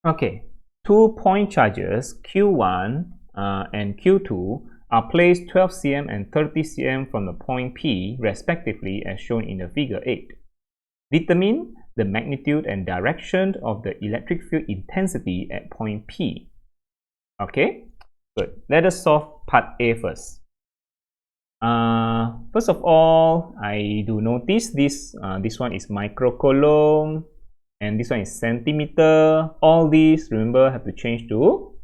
Okay, 2-point charges Q1 and Q2 are placed 12 cm and 30 cm from the point P respectively as shown in the figure 8. Determine the magnitude and direction of the electric field intensity at point P. Okay, good. Let us solve part A first. First of all, I do notice this one is microcoulomb and this one is centimeter. All these, remember, have to change to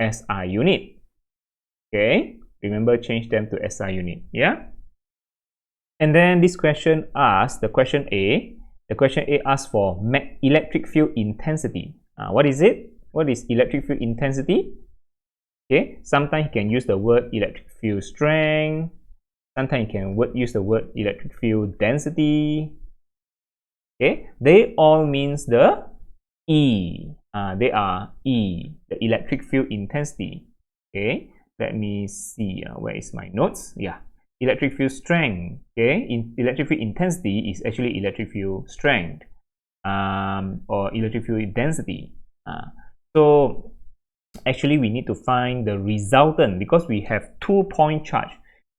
SI unit. Okay, remember, change them to SI unit. Yeah. And then this question asks, the question A asks for electric field intensity. What is it? What is electric field intensity? Okay, sometimes you can use the word electric field strength. Sometimes you can use the word electric field density. Okay, they all means the E. They are E, the electric field intensity. Okay, let me see. Where is my notes? Yeah, electric field strength. Okay, electric field intensity is actually electric field strength, or electric field density. So actually, we need to find the resultant because we have 2-point charge.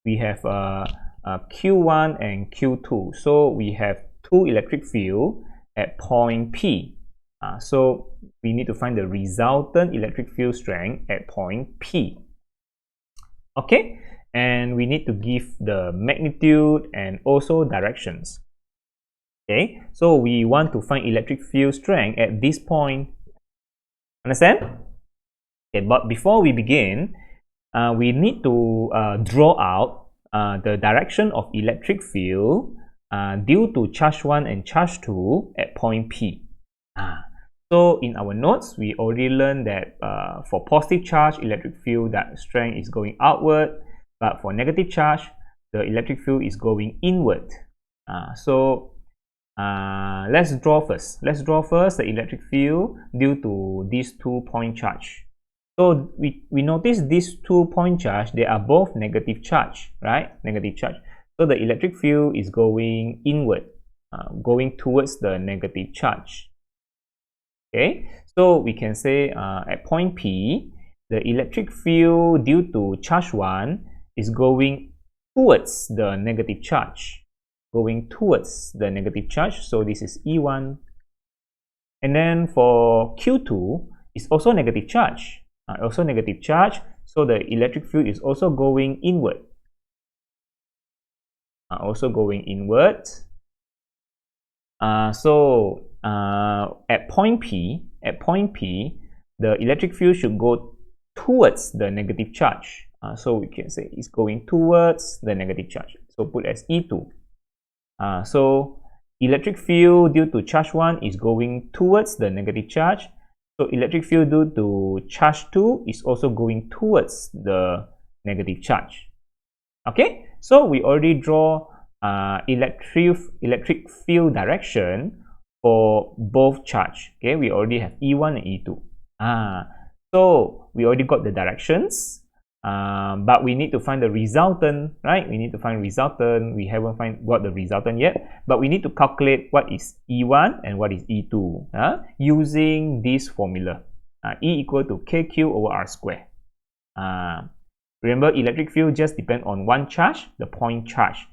We have Q1 and Q2. So we have 2 electric field at point P. So we need to find the resultant electric field strength at point P. Okay, and we need to give the magnitude and also directions. Okay, so we want to find electric field strength at this point. Understand? Okay, but before we begin, we need to draw out the direction of electric field due to charge 1 and charge 2 at point P. So in our notes, we already learned that for positive charge, electric field that strength is going outward, but for negative charge, the electric field is going inward. So let's draw first. Let's draw first the electric field due to this 2-point charge. So we notice these 2-point charge, they are both negative charge, right? Negative charge. So the electric field is going inward, going towards the negative charge. Okay, so we can say at point P, the electric field due to charge 1 is going towards the negative charge. Going towards the negative charge. So this is E1. And then for Q2, it's also negative charge. Also negative charge, so the electric field is also going inward. Also going inward. So at point P, the electric field should go towards the negative charge. So we can say it's going towards the negative charge. So put as E2. So electric field due to charge 1 is going towards the negative charge. So electric field due to charge 2 is also going towards the negative charge. Okay, so we already draw electric field direction for both charge. Okay, we already have E1 and E2. So we already got the directions, but we need to find the resultant, right? We need to find resultant. We haven't got the resultant yet, but we need to calculate what is E1 and what is E2 using this formula. E equal to KQ over R square. Remember, electric field just depends on one charge, the point charge.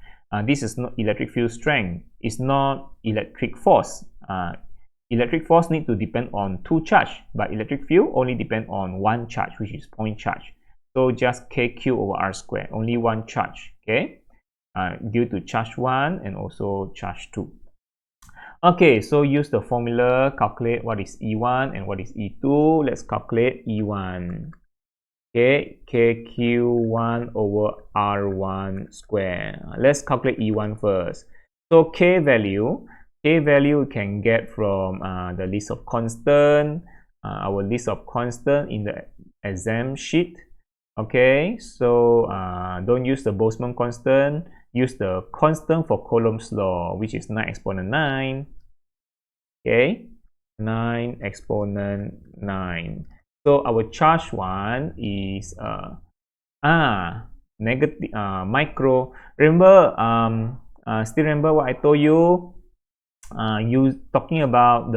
This is not electric field strength. It's not electric force. Electric force need to depend on 2 charge, but electric field only depend on 1 charge, which is point charge. So just KQ over R square, only 1 charge, okay? Due to charge 1 and also charge 2. Okay, so use the formula, calculate what is E1 and what is E2. Let's calculate E1. Okay, KQ1 over R1 square. Let's calculate E1 first. So K value you can get from the list of constant, our list of constant in the exam sheet. Okay, so don't use the Boltzmann constant, use the constant for Coulomb's law, which is 9 exponent 9. Okay, 9 exponent 9. So our charge 1 is negative micro. Remember, still remember what I told you? You talking about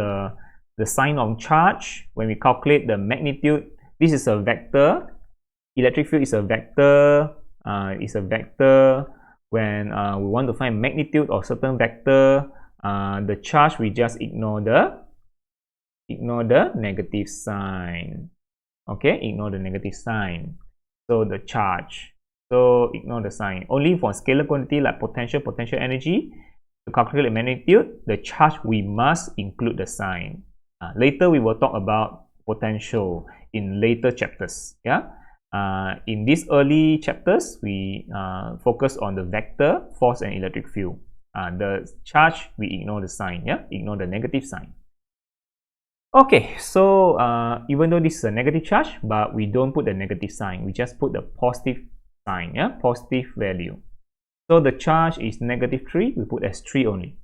the sign of charge. When we calculate the magnitude, this is a vector. Electric field is a vector. When we want to find magnitude of certain vector, the charge, we just ignore the negative sign. Okay, ignore the negative sign. So the charge, so ignore the sign. Only for scalar quantity like potential energy, to calculate the magnitude, the charge, we must include the sign. Later we will talk about potential in later chapters. Yeah. In these early chapters, we focus on the vector, force, and electric field. The charge, we ignore the sign. Yeah, ignore the negative sign. Okay, so even though this is a negative charge, but we don't put the negative sign, we just put the positive sign. Yeah, positive value. So the charge is -3, we put as 3 only.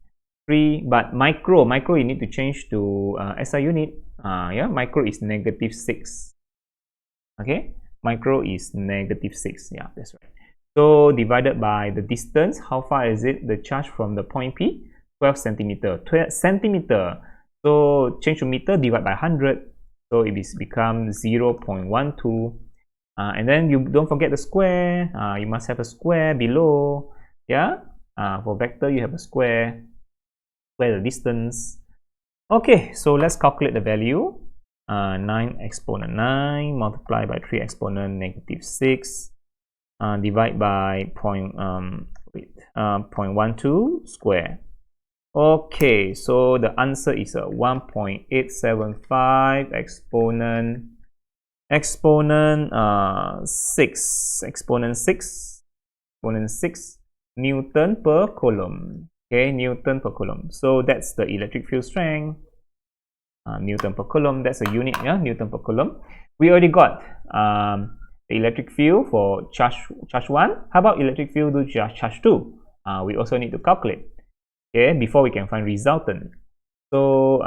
3, but micro you need to change to SI unit. Yeah, micro is -6. Okay, micro is -6. Yeah, that's right. So divided by the distance, how far is it, the charge from the point P? 12 centimeter. 12 centimeter. So change to meter, divide by 100. So it becomes 0.12. And then you don't forget the square. You must have a square below. Yeah. For vector, you have a square. Square the distance. Okay. So let's calculate the value. 9 exponent 9 multiplied by 3 exponent -6. Divide by 0.12 square. Okay, so the answer is 1.875 exponent 6 Newton per coulomb. Okay, Newton per coulomb. So that's the electric field strength. Newton per coulomb, that's a unit. Yeah, Newton per coulomb. We already got the electric field for charge 1. How about electric field to charge 2? We also need to calculate. Okay, before we can find resultant. So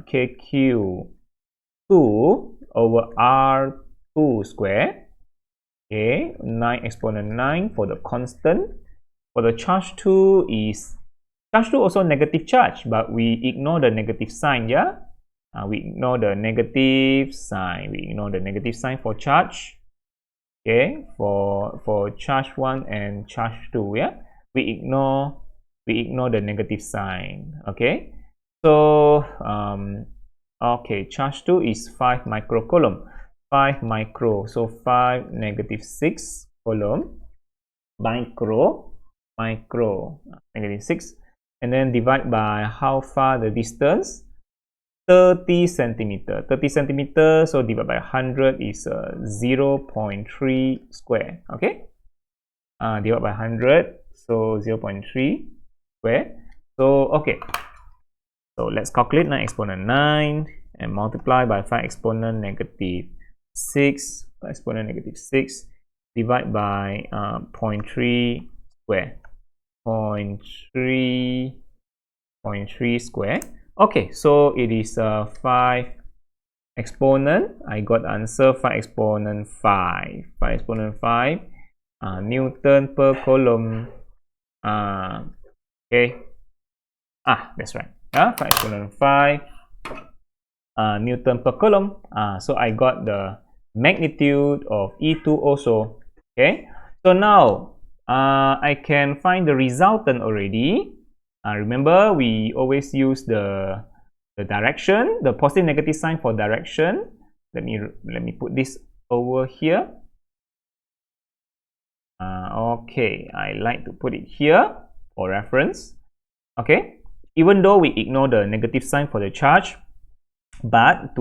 KQ2 over R2 square. Okay, 9 exponent 9 for the constant. For the charge 2 is charge 2 also negative charge, but we ignore the negative sign. Yeah, we ignore the negative sign. We ignore the negative sign for charge. Okay, for charge 1 and charge 2. Yeah, we ignore the negative sign. Okay, so okay, charge 2 is 5 microcoulomb. 5 micro, so 5 -6 coulomb micro -6, and then divide by how far the distance, 30 centimeter. 30 centimeter, so divide by 100 is 0.3 square. Okay, divide by 100, so 0.3 square. So okay, so let's calculate 9 exponent 9 and multiply by 5 exponent -6, 5 exponent -6, divide by 0.3 square. 0.3 square. Okay, so it is 5 exponent. I got answer 5 exponent 5. 5 exponent 5 Newton per coulomb. Okay, that's right. 5 exponent 5 Newton per coulomb. So I got the magnitude of E2 also. Okay, so now I can find the resultant already. Remember, we always use the direction, the positive negative sign for direction. Let me put this over here. Okay, I like to put it here for reference. Okay, even though we ignore the negative sign for the charge, but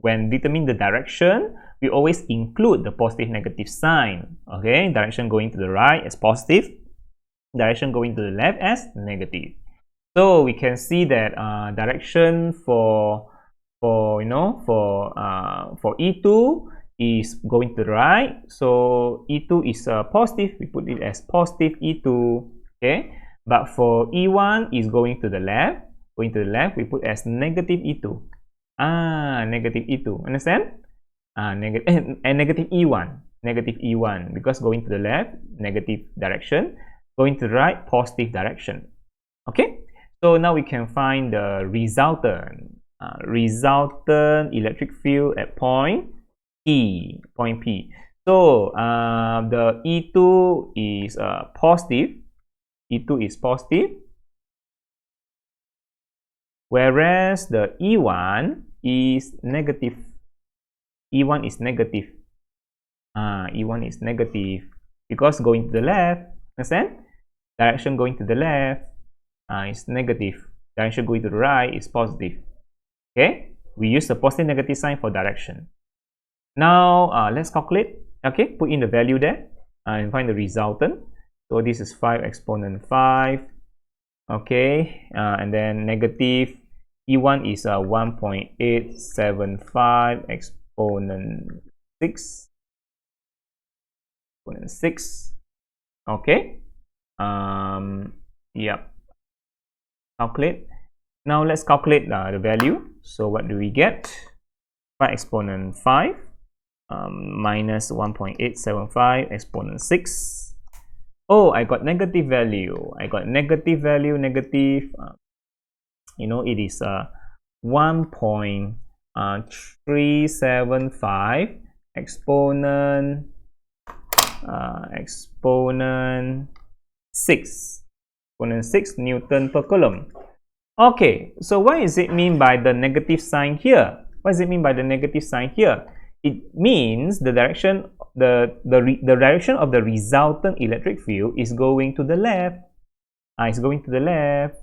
when determine the direction, we always include the positive negative sign. Okay, direction going to the right as positive, direction going to the left as negative. So we can see that direction for E2 is going to the right. So E2 is positive. We put it as positive E2. Okay, but for E1 is going to the left. Going to the left, we put as negative E2. Negative E2. Understand? And negative E1. Negative E1, because going to the left, negative direction. Going to the right, positive direction. Okay. So now we can find the resultant. resultant electric field at point P. So the E2 is positive. E2 is positive, whereas the E1 is negative. E1 is negative. E1 is negative because going to the left. Understand? Direction going to the left is negative. Direction going to the right is positive. Okay, we use the positive negative sign for direction. Now let's calculate. Okay, put in the value there and find the resultant. So this is 5 exponent 5. Okay, and then negative E1 is 1.875 exponent 6. Exponent 6. Okay. Yep. Calculate. Now let's calculate the value. So what do we get? 5 exponent 5 minus 1.875 exponent 6. Oh, I got negative value. Negative. You know, it is 1.375 exponent 6. Exponent 6 Newton per coulomb. Okay, so what does it mean by the negative sign here? What does it mean by the negative sign here? It means the direction direction of the resultant electric field is going to the left. It's going to the left.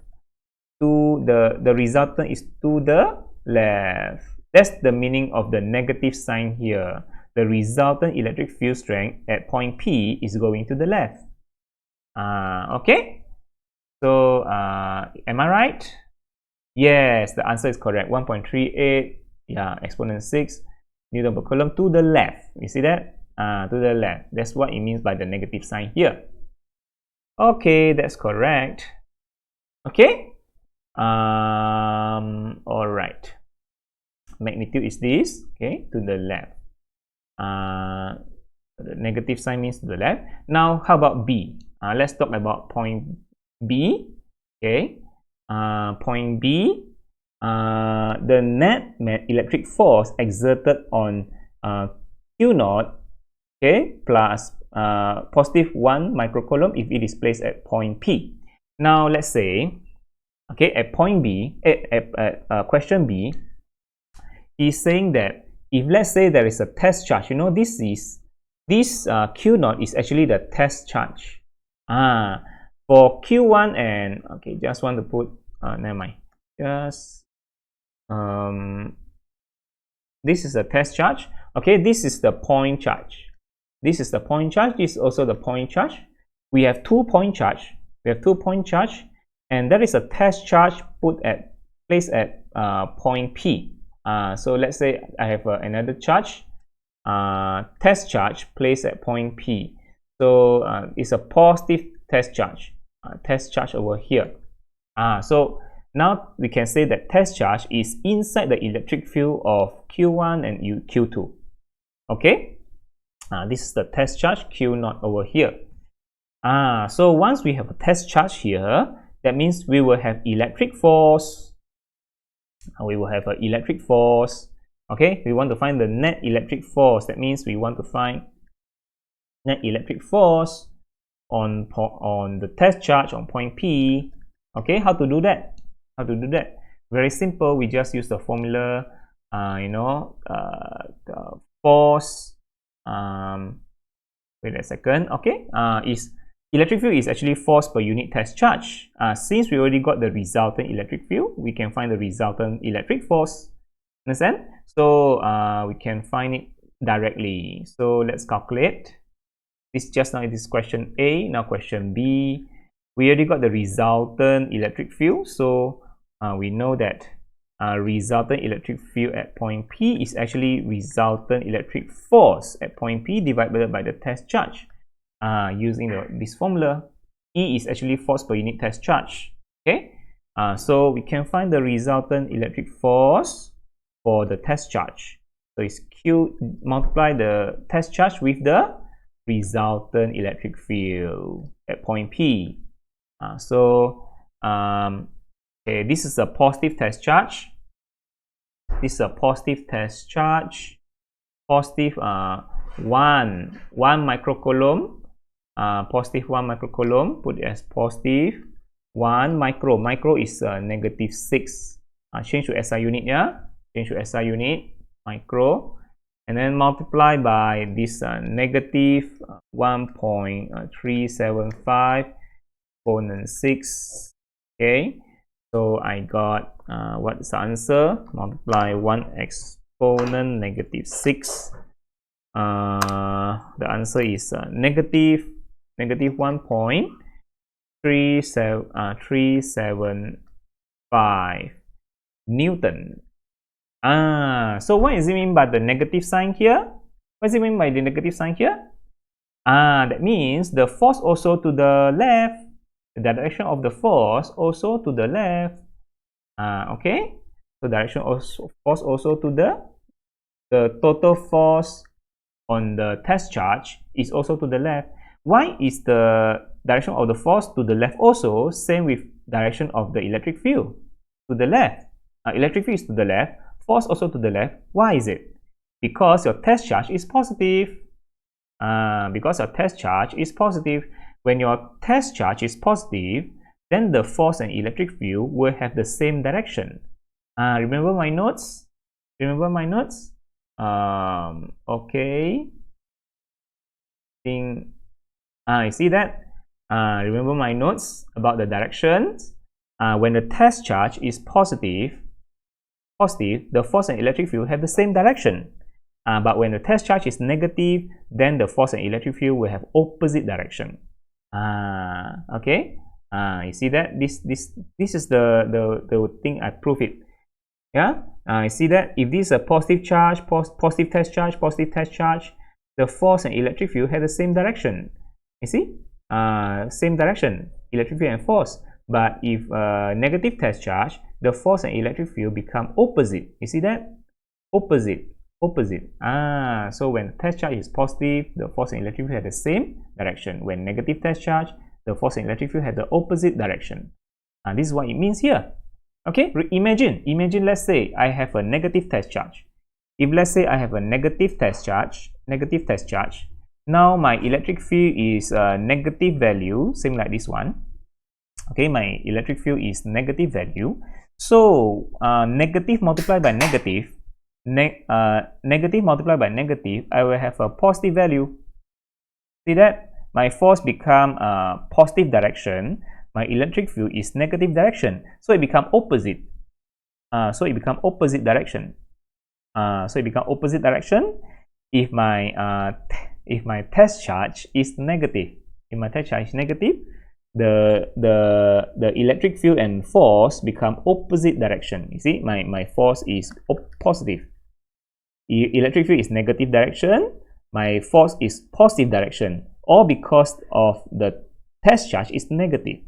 To the resultant is to the left. That's the meaning of the negative sign here. The resultant electric field strength at point P is going to the left. Okay. So am I right? Yes, the answer is correct. 1.38, yeah, exponent 6 Newton per coulomb to the left. You see that? To the left. That's what it means by the negative sign here. Okay, that's correct. Okay. All right. Magnitude is this. Okay, to the left. The negative sign means to the left. Now, how about B? Let's talk about point B. Okay. Point B. The net electric force exerted on Q0, okay, plus positive 1 microcoulomb if it is placed at point P. Now let's say, okay, at point B, at question B, is saying that if let's say there is a test charge, you know, this Q0 is actually the test charge. For Q1 and okay, just want to put never mind. Just this is a test charge. Okay, this is the point charge. This is the point charge. This is also the point charge. We have 2 point charge. And there is a test charge placed at point P. So let's say I have another charge, test charge placed at point P. So it's a positive test charge over here. So now we can say that test charge is inside the electric field of Q1 and Q2. Okay, this is the test charge Q0 over here. So once we have a test charge here, that means we will have electric force. Okay, we want to find the net electric force. That means we want to find net electric force on the test charge on point P. Okay, how to do that? Very simple. We just use the formula. The force. Wait a second. Okay, is electric field is actually force per unit test charge. Since we already got the resultant electric field, we can find the resultant electric force. Understand? So we can find it directly. So let's calculate. This just now is question A. Now question B. We already got the resultant electric field. So we know that resultant electric field at point P is actually resultant electric force at point P divided by the test charge. Using this formula, E is actually force per unit test charge. Okay, so we can find the resultant electric force for the test charge. So it's Q, multiply the test charge with the resultant electric field at point P. Okay, this is a positive test charge. This is a positive test charge. Positive 1 microcoulomb. Positive 1 microcoulomb. Put it as positive 1 micro. Micro is negative 6. Change to SI unit, yeah. Change to SI unit. Micro. And then multiply by this negative 1.375 exponent 6. Okay, so I got what's the answer? Multiply 1 exponent negative 6. The answer is negative 1.375 Newton. So what does it mean by the negative sign here? What does it mean by the negative sign here? That means the force also to the left. The direction of the force also to the left. Okay, so direction of force also to the total force on the test charge is also to the left. Why is the direction of the force to the left also same with direction of the electric field to the left? Electric field is to the left, force also to the left. Why is it? Because your test charge is positive. Because your test charge is positive. When your test charge is positive, then the force and electric field will have the same direction. Remember my notes? Remember my notes? Okay. You see that? Remember my notes about the directions? When the test charge is positive, the force and electric field have the same direction. But when the test charge is negative, then the force and electric field will have opposite direction. Okay. You see that this is the thing I prove it. Yeah. You see that if this is a positive charge, positive test charge, the force and electric field have the same direction. You see, same direction, electric field and force. But if negative test charge, the force and electric field become opposite. You see that? Opposite. So when test charge is positive, the force and electric field have the same direction. When negative test charge, the force and electric field have the opposite direction. This is what it means here. Okay, imagine let's say I have a negative test charge. If let's say I have a negative test charge, now my electric field is negative value, same like this one. Okay, my electric field is negative value. So negative multiplied by negative, negative multiplied by negative, I will have a positive value. See that? My force become positive direction. My electric field is negative direction. So it become opposite. So it become opposite direction. If my test charge is negative, the electric field and force become opposite direction. You see, my force is positive. Electric field is negative direction. My force is positive direction. All because of the test charge is negative.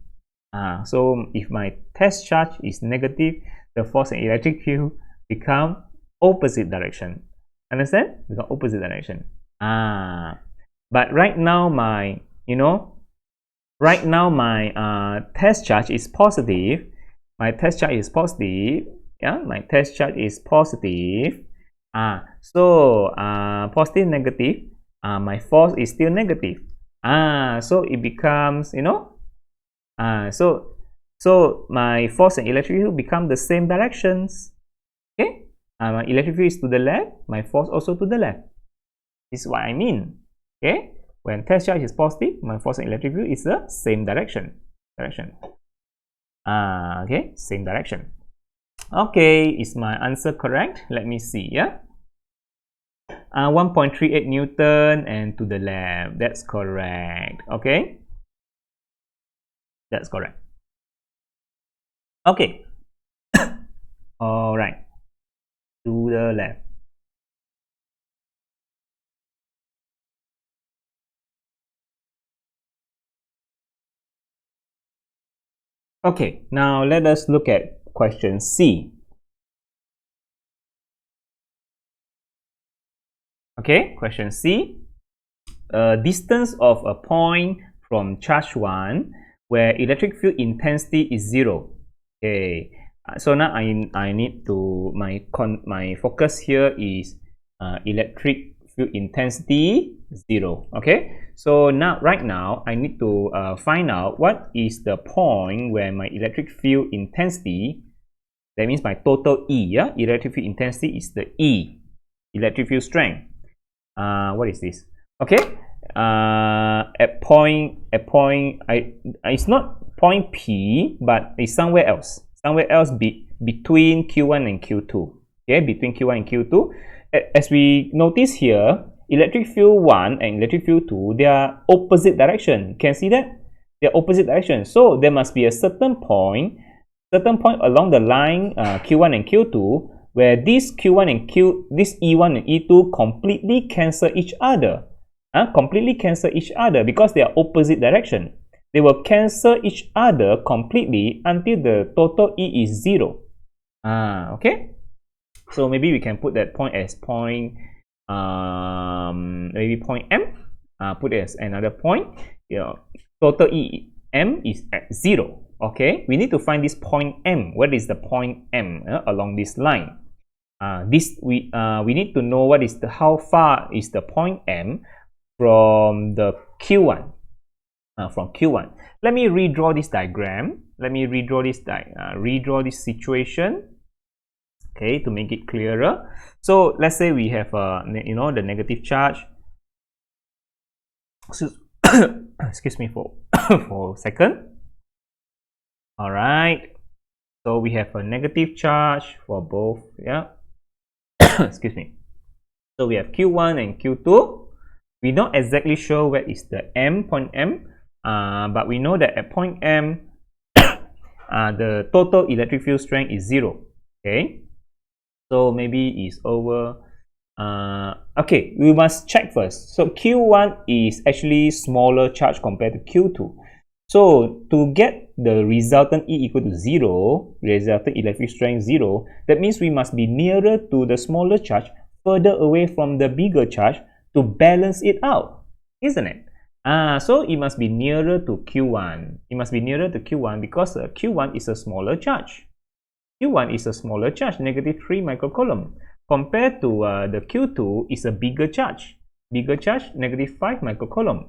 So if my test charge is negative, the force and electric field become opposite direction. Understand? Become opposite direction. But right now my test charge is positive. My test charge is positive. Yeah, my test charge is positive. So positive, negative. My force is still negative. So it becomes, so my force and electric field become the same directions. Okay, my electric field is to the left, my force also to the left. This is what I mean. Okay, when test charge is positive, my force and electric field is the same direction. Okay, same direction. Okay, is my answer correct? Let me see. Yeah, 1.38 Newton and to the left. That's correct. Okay, that's correct. Okay. All right, to the left. Okay, now let us look at question C. Okay, question C. Distance of a point from charge 1 where electric field intensity is 0. Okay, So now I need to my focus here is electric field intensity 0. Okay, so now right now I need to find out what is the point where my electric field intensity, that means my total E, yeah, electric field intensity is the E, electric field strength. What is this? Okay, at point it's not point P, but it's somewhere else between Q1 and Q2. Okay, between Q1 and Q2. As we notice here, electric field 1 and electric field 2, they are opposite direction. Can you see that? They are opposite direction. So there must be a certain point along the line Q1 and Q2 where this Q1 and this E1 and E2 completely cancel each other. Completely cancel each other because they are opposite direction. They will cancel each other completely until the total E is 0. Okay. So maybe we can put that point as point, maybe point M. Put it as another point. Total E M is at 0. Okay, we need to find this point M. What is the point M along this line? We need to know what is how far is the point M from the Q1. From Q1. Let me redraw this diagram. Let me redraw this situation. Okay, to make it clearer. So let's say we have the negative charge. Excuse me for for a second. All right. So we have a negative charge for both. Yeah. Excuse me. So we have Q1 and Q2. We're not exactly sure where is the point M, but we know that at point M, the total electric field strength is 0. Okay. So maybe it's over. Okay, we must check first. So Q1 is actually smaller charge compared to Q2. So to get the resultant E equal to 0, resultant electric strength 0, that means we must be nearer to the smaller charge, further away from the bigger charge to balance it out, isn't it? So it must be nearer to Q1. It must be nearer to Q1 because Q1 is a smaller charge. Q1 is a smaller charge, negative 3 microcoulomb. Compared to the Q2 is a bigger charge. Bigger charge, negative 5 microcoulomb.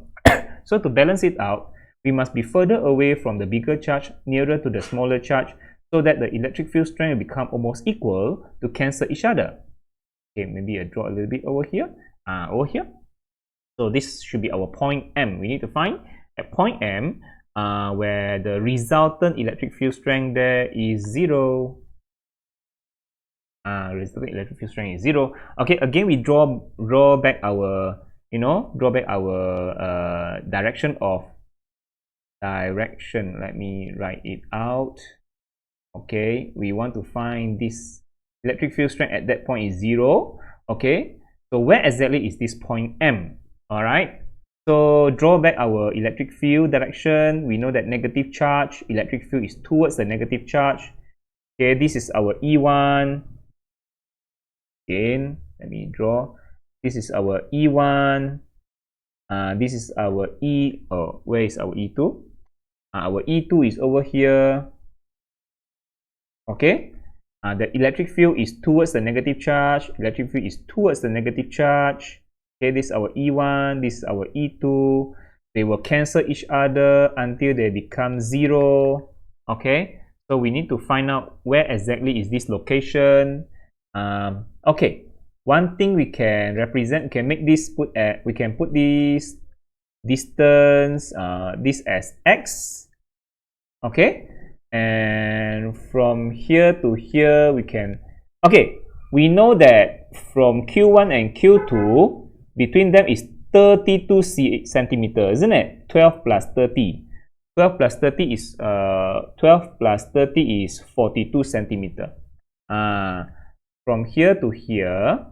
So to balance it out, we must be further away from the bigger charge, nearer to the smaller charge, so that the electric field strength will become almost equal to cancel each other. Okay, maybe I draw a little bit over here. Over here. So this should be our point M. We need to find at point M where the resultant electric field strength there is 0. Resultant electric field strength is 0. Okay, again we draw back our direction. Let me write it out. Okay, we want to find this electric field strength at that point is 0. Okay, so where exactly is this point M? All right, so draw back our electric field direction. We know that negative charge, electric field is towards the negative charge. Okay, this is our E1. Again, let me draw. This is our E1. This is our E. Oh, where is our E2? Our E2 is over here. Okay. The electric field is towards the negative charge. Electric field is towards the negative charge. Okay, this is our E1. This is our E2. They will cancel each other until they become 0. Okay. So we need to find out where exactly is this location. Okay, one thing we can represent, can make this we can put this distance this as x. Okay, and from here to here we can, okay, we know that from Q1 and Q2 between them is 32 centimeter, isn't it? 12 plus 30. 12 plus 30 is 12 plus 30 is 42 centimeter. From here to here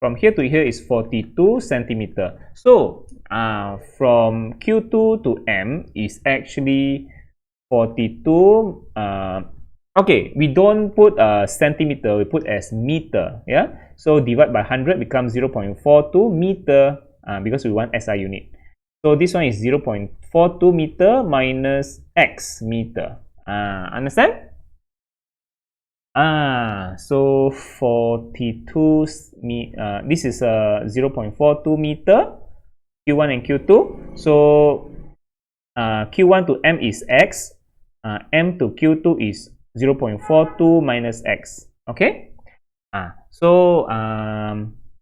is 42 centimeter. So from Q2 to M is actually 42. Okay, we don't put centimeter, we put as meter. Yeah, so divide by 100 becomes 0.42 meter because we want SI unit. So this one is 0.42 meter minus x meter. Understand? So 42 this is 0.42 meter, Q1 and Q2. So Q1 to M is X, M to Q2 is 0.42 minus X. Okay. So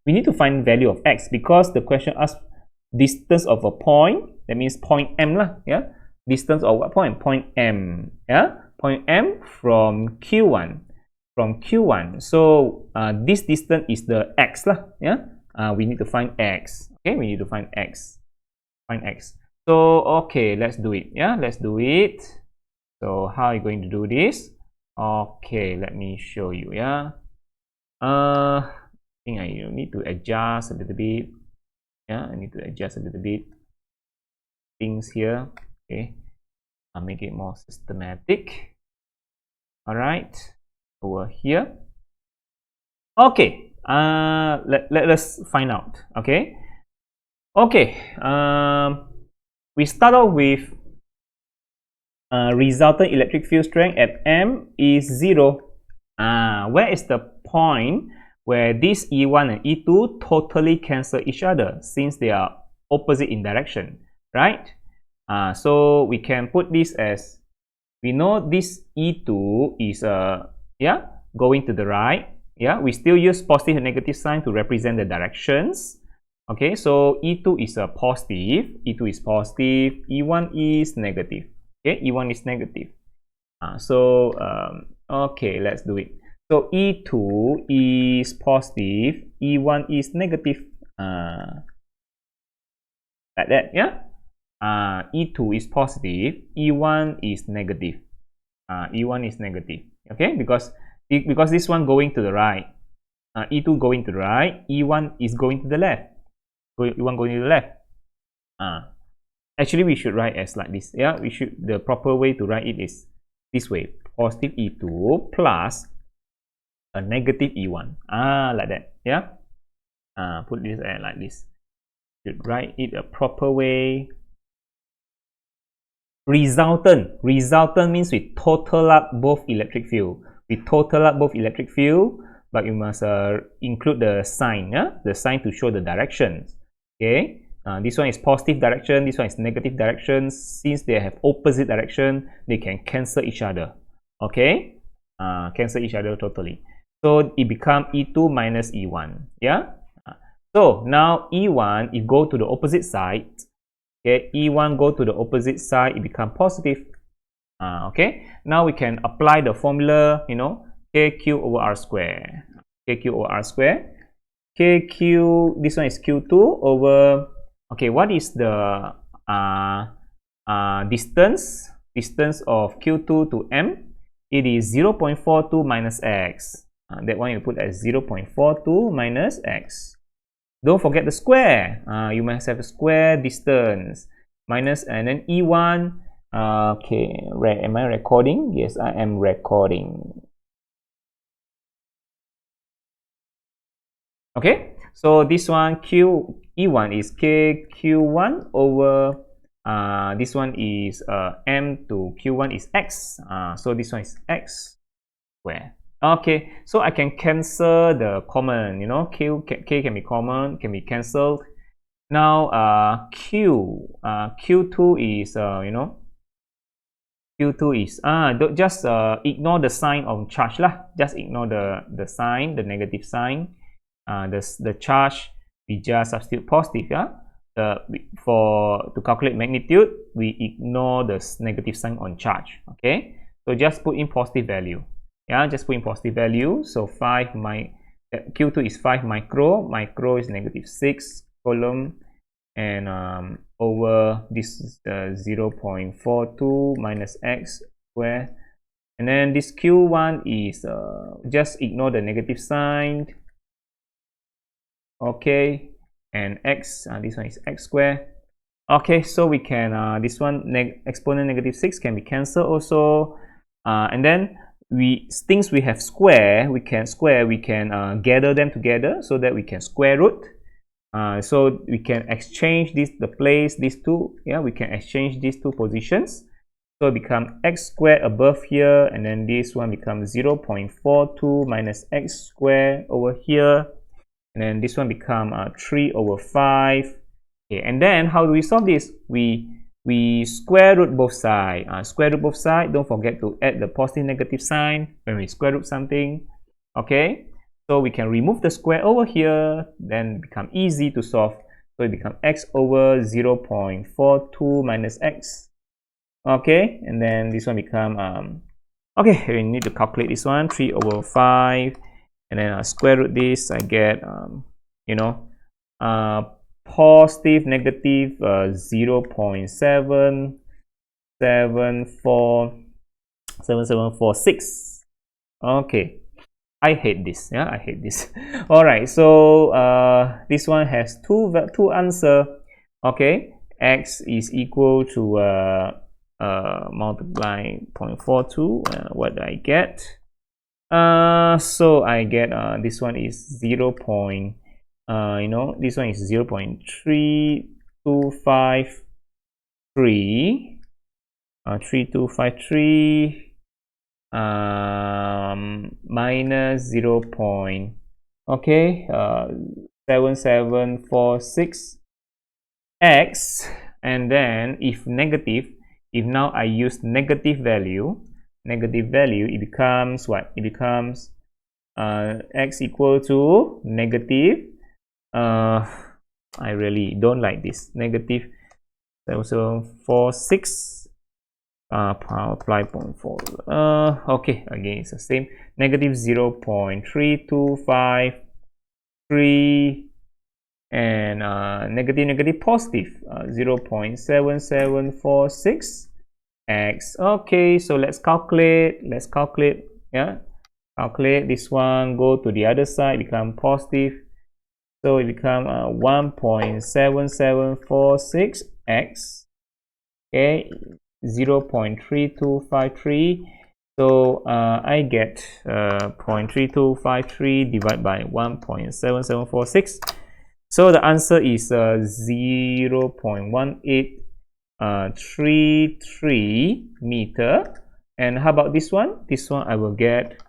we need to find value of X because the question asks distance of a point. That means point M lah. Yeah. Distance of what point? Point M. Yeah. Point M from Q1. From Q1. So this distance is the X lah. Yeah. We need to find X. Okay. We need to find X. Find X. So okay, let's do it. Yeah. Let's do it. So how are you going to do this? Okay. Let me show you. Yeah. I think I need to adjust a little bit. Yeah, I need to adjust a little bit things here. Okay, I'll make it more systematic. All right, over here. Okay, let us find out. Okay, we start off with resultant electric field strength at M is 0. Where is the point where this E1 and E2 totally cancel each other since they are opposite in direction, right? So we can put this as, we know this E2 is going to the right. Yeah, we still use positive and negative sign to represent the directions. Okay, so E2 is a positive, E2 is positive, E1 is negative. Okay, E1 is negative. Okay, let's do it. So E2 is positive, E1 is negative. Like that, yeah. E2 is positive, E1 is negative. E1 is negative. Okay, because this one going to the right. E2 going to the right, E1 is going to the left. E1 going to the left. Actually, we should write as like this. Yeah, the proper way to write it is this way: positive E2 plus a negative E1. Like that. Yeah. Put this like this. Should write it a proper way. Resultant means we total up both electric field. We total up both electric field, but you must include the sign. Yeah, the sign to show the directions. Okay. This one is positive direction, this one is negative direction. Since they have opposite direction, they can cancel each other. Okay, cancel each other totally. So it becomes E2 minus E1. Yeah. So now E1, if go to the opposite side, okay, E1 go to the opposite side, it becomes positive. Okay. Now we can apply the formula. You know, KQ over R square. KQ over R square. KQ. This one is Q2 over. Okay, what is the distance of Q2 to M? It is 0.42 minus X. That one you put as 0.42 minus X. Don't forget the square. You must have a square distance. Minus and then E1. Okay, am I recording? Yes, I am recording. Okay, so this one E1 is KQ1 over this one is M to Q1 is X. So this one is X square. Okay, so I can cancel the common, you know, K can be common, can be cancelled. Now Q2 is Q2 is don't just ignore the sign of charge lah. Just ignore the sign, the negative sign. The charge we just substitute positive. Yeah. To calculate magnitude, we ignore the negative sign on charge. Okay. So just put in positive value. Yeah, just put in positive value. So Q2 is 5 micro. Micro is negative 6 coulomb, and over this is 0.42 minus X square. And then this Q1 is just ignore the negative sign. Okay, and X, this one is X square. Okay, so we can this one exponent negative 6 can be cancelled also. And then since we have square, we can gather them together so that we can square root. So we can exchange these two. Yeah, we can exchange these two positions. So it becomes x squared above here, and then this one becomes 0.42 minus x squared over here, and then this one becomes 3 over 5. Okay, and then how do we solve this? We square root both sides. Square root both sides. Don't forget to add the positive negative sign when we square root something. Okay, so we can remove the square over here, then become easy to solve. So it becomes x over 0.42 minus x. Okay, and then this one become okay, we need to calculate this one, 3 over 5, and then I square root this. I get you know, positive negative 0.7746. Okay, I hate this. Yeah, I hate this. All right, so this one has two answer. Okay, x is equal to multiply 0.42. What do I get? So I get this one is 0. This one is 0.3253. 3253 minus 0. Okay, 7746 x, and then if negative, if now I use negative value, it becomes what? It becomes x equal to negative. I really don't like this. Negative 7746 apply 0.4. Okay, again it's the same. Negative 0.3253 and negative positive 0.7746 x. Okay, so let's calculate. Yeah, calculate this one. Go to the other side, become positive. So it becomes 1.7746 x. Okay, 0.3253. So I get 0.3253 divided by 1.7746. So the answer is 0.1833 meter. And how about this one? This one I will get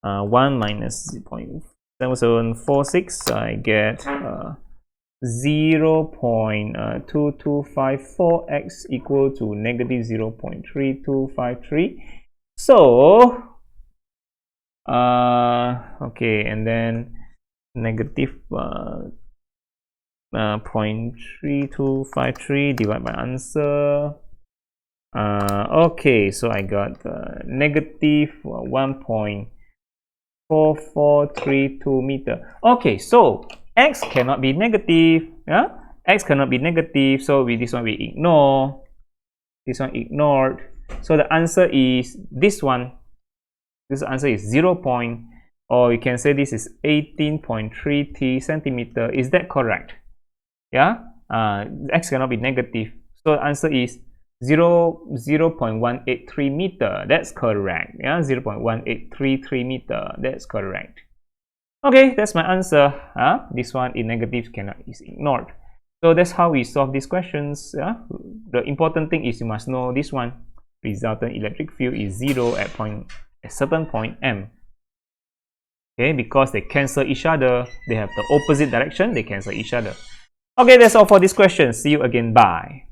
1 minus 0.7746. I get 0.2254x equal to negative 0.3253. So okay, and then negative 0.3253 divided by answer. Okay, so I got negative 1.4432 meter. Okay, so x cannot be negative. Yeah, x cannot be negative. So with this one we ignore. This one ignored. So the answer is this one. This answer is 0. Or you can say this is 18.3 centimeter. Is that correct? Yeah, x cannot be negative. So the answer is 0.183 meter. That's correct. Yeah, 0.1833 meter. That's correct. Okay, that's my answer. This one in negative is ignored. So that's how we solve these questions. The important thing is you must know this one. Resultant electric field is 0 at a certain point M. Okay, because they cancel each other. They have the opposite direction. They cancel each other. Okay, that's all for this question. See you again. Bye.